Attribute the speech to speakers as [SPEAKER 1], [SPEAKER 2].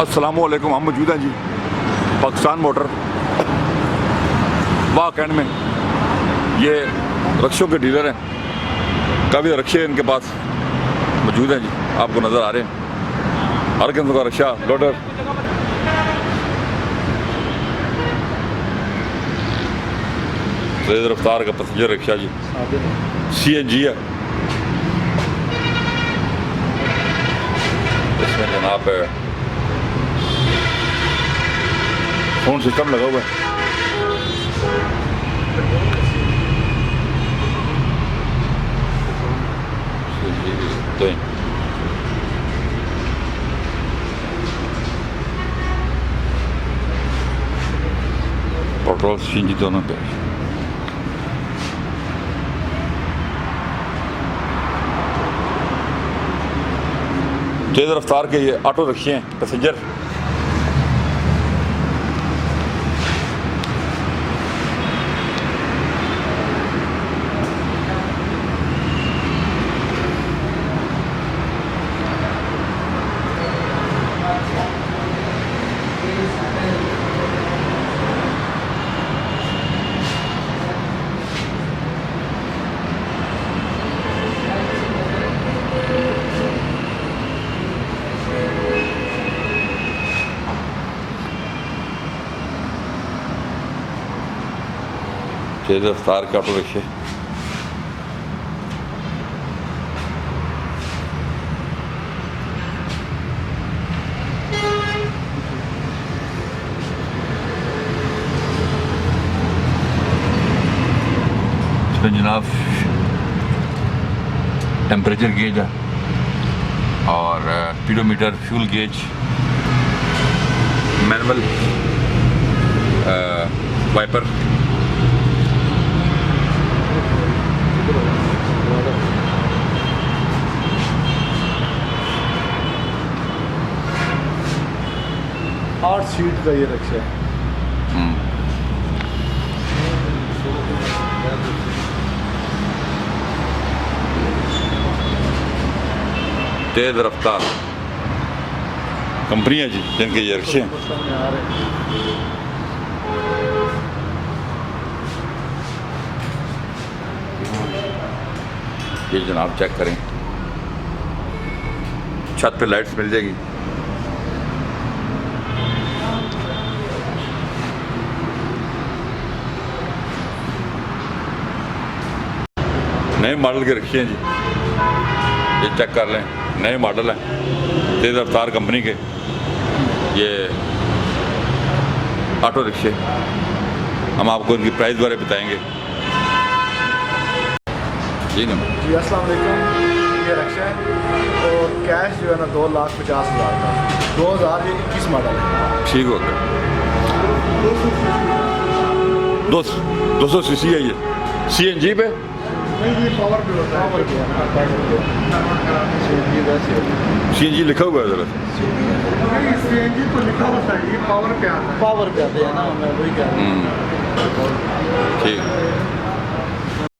[SPEAKER 1] अस्सलामुअलैकुम। हम मौजूद हैं जी पाकिस्तान मोटर वाह कैंड में। ये रक्षों के डीलर हैं, काफ़ी रक्षे इनके पास मौजूद हैं जी, आपको नज़र आ रहे हैं हर किस्म का रक्षा, लोडर। तेज़ रफ्तार का पैसेंजर रिक्शा जी, CNG है। इसमें जनाब साउंड सिस्टम लगा हुआ है। पेट्रोल CNG दोनों पे। तेज़ रफ्तार के ये ऑटो रिक्शे हैं पैसेंजर। तेज़ रफ्तार के ऑटो रिक्शे। इसमें जनाब टेम्परेचर गेज है और speedometer, fuel gauge, manual wiper,
[SPEAKER 2] आठ सीट का ये रिक्शा है।
[SPEAKER 1] तेज़ रफ्तार कंपनी है जी जिनके ये रिक्शे हैं। ये जनाब चेक करें, छत पे लाइट्स मिल जाएगी। नए मॉडल के रिक्शे हैं जी, ये चेक कर लें, नए मॉडल हैं तेज़ रफ्तार कंपनी के ये ऑटो रिक्शे। हम आपको इनकी प्राइस बारे बताएंगे। जी
[SPEAKER 2] जी अस्सलाम वालेकुम। ये रिक्शा है और कैश जो है ना 2,50,000 का, 2021 मॉडल है।
[SPEAKER 1] ठीक हो गया। 200 सीसी है ये CNG पे।
[SPEAKER 2] नहीं ये पावर पे होता है।
[SPEAKER 1] CNG लिखा हुआ है ज़रा।
[SPEAKER 2] CNG तो लिखा होता है, ये पावर पे आता है। पावर पे आते हैं ना, मैं वही कह रहा हूँ।
[SPEAKER 1] ठीक।